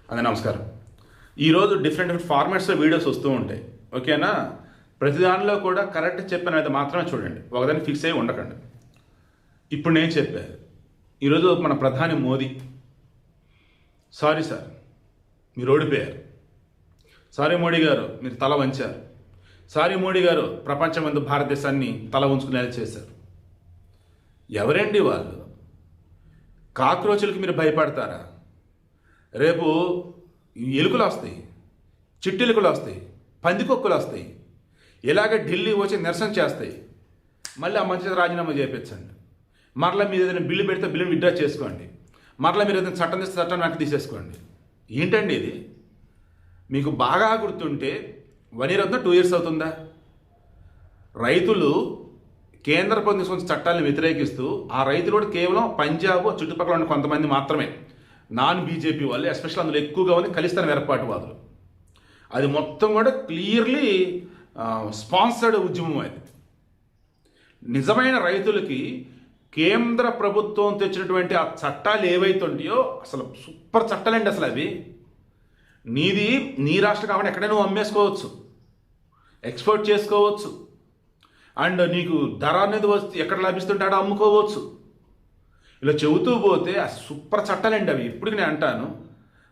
అందరికీ నమస్కారం. ఈరోజు డిఫరెంట్ ఫార్మాట్స్లో వీడియోస్ వస్తూ ఉంటాయి. ఓకేనా? ప్రతి దానిలో కూడా కరెక్ట్ చెప్పినది మాత్రమే చూడండి, ఒకదాన్ని ఫిక్స్ అయ్యి ఉండకండి. ఇప్పుడు నేను చెప్పాను, ఈరోజు మన ప్రధాని మోదీ సారీ సార్ మీరు ఓడిపోయారు, సారీ మోడీ గారు మీరు తల వంచారు, సారీ మోడీ గారు ప్రపంచం ముందు భారతదేశాన్ని తల ఉంచుకునేలా చేశారు. ఎవరండి వాళ్ళు? కాక్రోచులకి మీరు భయపడతారా? రేపు ఎలుకలు వస్తాయి, చిట్టెలుకలు వస్తాయి, పందికొక్కులు వస్తాయి, ఇలాగ ఢిల్లీ వచ్చి నిరసన చేస్తాయి. మళ్ళీ ఆ మంచి రాజీనామా చేయించండి. మరలా మీరు ఏదైనా బిల్లు పెడితే బిల్లుని విత్డ్రా చేసుకోండి. మరలా మీరు ఏదైనా చట్టం తెస్తే చట్టం వెనక్కి తీసేసుకోండి. ఏంటండి ఇది? మీకు బాగా గుర్తుంటే 1 year అవుతుందా, 2 years అవుతుందా? రైతులు కేంద్ర ప్రభుత్వం తీసుకున్న చట్టాలను వ్యతిరేకిస్తూ ఆ రైతులు కూడా కేవలం పంజాబ్ చుట్టుపక్కల ఉన్న కొంతమంది మాత్రమే, నాన్ బీజేపీ వాళ్ళు, ఎస్పెషల్ అందులో ఎక్కువగా ఉంది ఖలిస్తాన్ వేర్పాటువాదులు. అది మొత్తం కూడా క్లియర్లీ స్పాన్సర్డ్ ఉద్యమం. అది నిజమైన రైతులకి కేంద్ర ప్రభుత్వం తెచ్చినటువంటి ఆ చట్టాలు ఏవైతే ఉంటాయో అసలు సూపర్ చట్టాలండి. అసలు అవి నీ రాష్ట్రం కాబట్టి ఎక్కడైనా నువ్వు అమ్మేసుకోవచ్చు, ఎక్స్పోర్ట్ చేసుకోవచ్చు, అండ్ నీకు ధర అనేది వస్తే ఎక్కడ లభిస్తుంటాడో అమ్ముకోవచ్చు. ఇలా చెబుతూ పోతే ఆ సూపర్ చట్టాలండి అవి. ఇప్పటికి నేను అంటాను.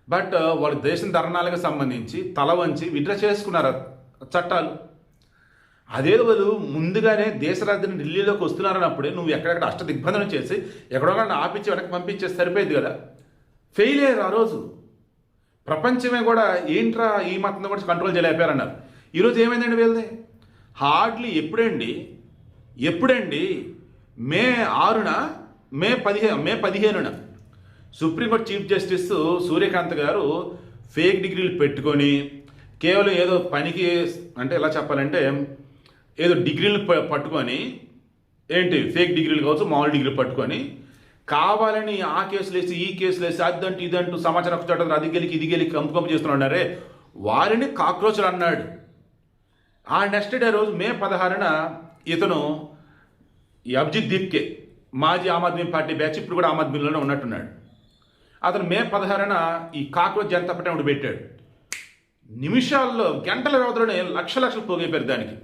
బట్ వాళ్ళ దేశం ధర్నాలకు సంబంధించి తల వంచి విత్డ్రా చేసుకున్నారు చట్టాలు. అదే వాళ్ళు ముందుగానే దేశ రాజధాని ఢిల్లీలోకి వస్తున్నారన్నప్పుడే నువ్వు ఎక్కడెక్కడ అష్టదిగ్బంధనం చేసి ఎక్కడో ఆపించి వెనక్కి పంపించేసి సరిపోయింది కదా. ఫెయిల్ అయ్యారు ఆ రోజు. ప్రపంచమే కూడా ఏంట్రా ఈ మాత్రం కూడా కంట్రోల్ చేయలేకపోయారన్నారు. ఈరోజు ఏమైందండి వీళ్ళది? హార్డ్లీ ఎప్పుడండి మే 6న మే 15న సుప్రీంకోర్టు చీఫ్ జస్టిస్ సూర్యకాంత్ గారు ఫేక్ డిగ్రీలు పెట్టుకొని కేవలం ఏదో పనికి అంటే ఎలా చెప్పాలంటే ఏదో డిగ్రీలు పట్టుకొని ఏంటి ఫేక్ డిగ్రీలు కావచ్చు, మామూలు డిగ్రీలు పట్టుకొని కావాలని ఆ కేసులు వేసి ఈ కేసులు వేసి అదంటూ ఇదంటూ సమాచారం చట్టం అది గెలికి ఇది గెలికి కంపు చేస్తున్నారే వారిని కాక్రోచ్లు అన్నాడు. ఆ నెక్స్ట్ డే రోజు మే 16న ఇతను ఈ అభిజిత్ దీప్కే మాజీ ఆమ్ ఆద్మీ పార్టీ బ్యాచ్, ఇప్పుడు కూడా ఆమ్ ఆద్మీలోనే ఉన్నట్టున్నాడు. అతను మే 16న ఈ కాక్రోచ్ జనతా పార్టీ ఒకటి పెట్టాడు. నిమిషాల్లో గంటల వ్యవధిలోనే లక్షలు పోగైపోయారు దానికి.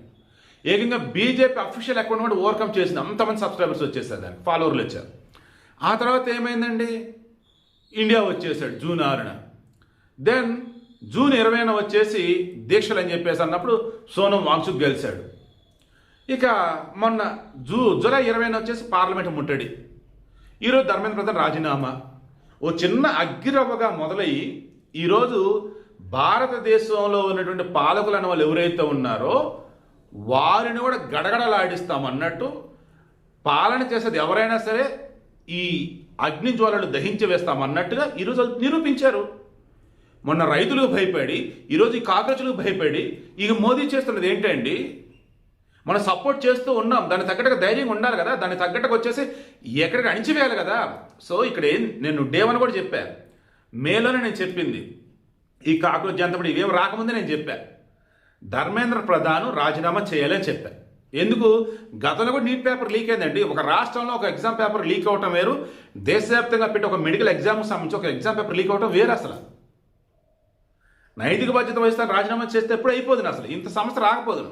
ఏకంగా బీజేపీ అఫీషియల్ అకౌంట్ కూడా ఓవర్కమ్ చేసింది. అంతమంది సబ్స్క్రైబర్స్ వచ్చేసారు, దానికి ఫాలోవర్లు వచ్చారు. ఆ తర్వాత ఏమైందండి? ఇండియా వచ్చేసాడు జూన్ 6న. దెన్ జూన్ 20న వచ్చేసి దీక్షలు అని చెప్పేసి అన్నప్పుడు సోనం వాంగ్చుక్ గెలిచాడు. ఇక మొన్న జూలై 20న వచ్చేసి పార్లమెంట్ ముట్టడి. ఈరోజు ధర్మేంద్ర ప్రధాన్ రాజీనామా. ఓ చిన్న అగ్గిరవ్వగా మొదలయ్యి ఈరోజు భారతదేశంలో ఉన్నటువంటి పాలకులు అనే వాళ్ళు ఎవరైతే ఉన్నారో వారిని కూడా గడగడలాడిస్తామన్నట్టు పాలన చేసేది ఎవరైనా సరే ఈ అగ్ని జ్వాలలు దహించి వేస్తామన్నట్టుగా ఈరోజు నిరూపించారు. మొన్న రైతులకు భయపడి ఈరోజు ఈ కాక్రోచులకు భయపడి ఇక మోదీ చేస్తున్నది ఏంటండి? మనం సపోర్ట్ చేస్తూ ఉన్నాం, దానికి తగ్గట్టుగా ధైర్యంగా ఉండాలి కదా, దానికి తగ్గట్టుగా వచ్చేసి ఎక్కడికి అణిచివేయాలి కదా. సో ఇక్కడ నేను డే 1 కూడా చెప్పాను, మేలోనే నేను చెప్పింది ఈ కాక్రోచ్ జనతా ఇవేం రాకముందే నేను చెప్పాను ధర్మేంద్ర ప్రధాన్ రాజీనామా చేయాలని చెప్పాను. ఎందుకు? గతంలో కూడా నీట్ పేపర్ లీక్ అయిందండి. ఒక రాష్ట్రంలో ఒక ఎగ్జామ్ పేపర్ లీక్ అవటం వేరు, దేశవ్యాప్తంగా పెట్టి ఒక మెడికల్ ఎగ్జామ్కి సంబంధించి ఒక ఎగ్జామ్ పేపర్ లీక్ అవటం వేరు. అసలు నైతిక బాధ్యత వహిస్తాను రాజీనామా చేస్తే ఎప్పుడు అయిపోదును, అసలు ఇంత సమస్య రాకపోదును.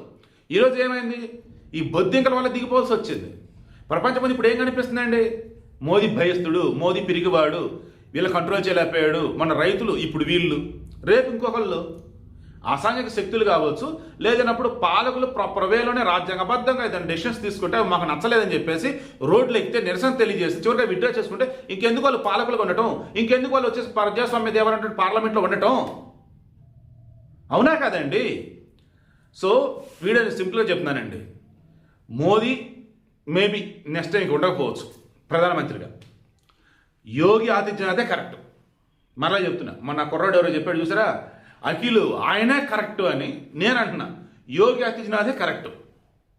ఈరోజు ఏమైంది? ఈ బొద్దింకల వల్ల దిగిపోవాల్సి వచ్చింది. ప్రపంచం ముందు ఇప్పుడు ఏం కనిపిస్తుందండి? మోదీ భయస్తుడు, మోదీ పిరిగివాడు, వీళ్ళు కంట్రోల్ చేయలేకపోయాడు, మన రైతులు, ఇప్పుడు వీళ్ళు, రేపు ఇంకొకళ్ళు అసాంఘిక శక్తులు కావచ్చు, లేదన్నప్పుడు పాలకులు ప్రవేలోనే రాజ్యాంగబద్ధంగా ఏదైనా డెసిషన్స్ తీసుకుంటే మాకు నచ్చలేదని చెప్పేసి రోడ్లు ఎక్కితే నిరసన తెలియజేసి చివరిగా విత్డ్రా చేసుకుంటే ఇంకెందుకు వాళ్ళు పాలకులుగా ఉండటం, ఇంకెందుకు వాళ్ళు వచ్చేసి ప్రజాస్వామ్య దేవాలయం పార్లమెంట్లో ఉండటం? అవునా కదండి? సో వీడియోని సింపుల్గా చెప్తున్నానండి, మోదీ మేబీ నెక్స్ట్ టైం ఉండకపోవచ్చు ప్రధానమంత్రిగా. యోగి ఆదిత్యనాథే కరెక్ట్. మరలా చెప్తున్నా, మన కుర్రాడు ఎవరో చెప్పాడు చూసారా, అఖిలు ఆయనే కరెక్ట్ అని నేను అంటున్నా. యోగి ఆదిత్యనాథే కరెక్ట్,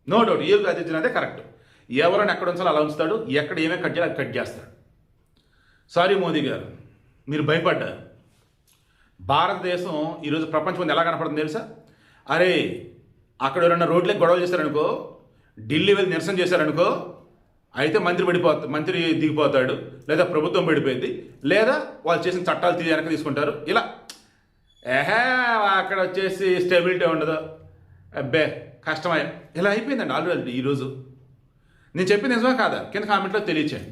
నో డౌట్. యోగి ఆదిత్యనాథే కరెక్ట్. ఎవరైనా ఎక్కడ ఉంచాలో అలా ఉంచుతాడు, ఎక్కడ ఏమేమి కట్ చేయాలి కట్ చేస్తాడు. సారీ మోదీ గారు, మీరు భయపడ్డారు. భారతదేశం ఈరోజు ప్రపంచం ఎలా కనపడుతుంది తెలుసా? అరే అక్కడ ఎవరైనా రోడ్లకి గొడవలు చేశారనుకో, ఢిల్లీ వెళ్ళి నిరసన చేశారనుకో, అయితే మంత్రి దిగిపోతాడు, లేదా ప్రభుత్వం పడిపోయింది, లేదా వాళ్ళు చేసిన చట్టాలు వెనక్కి తీసుకుంటారు. ఇలా ఏహే అక్కడ వచ్చేసి స్టెబిలిటీ ఉండదు, అబ్బే కష్టమే, ఇలా అయిపోయిందండి ఆల్రెడీ ఈరోజు. నేను చెప్పింది నిజమా కాదా కింద కామెంట్లో తెలియచేయండి.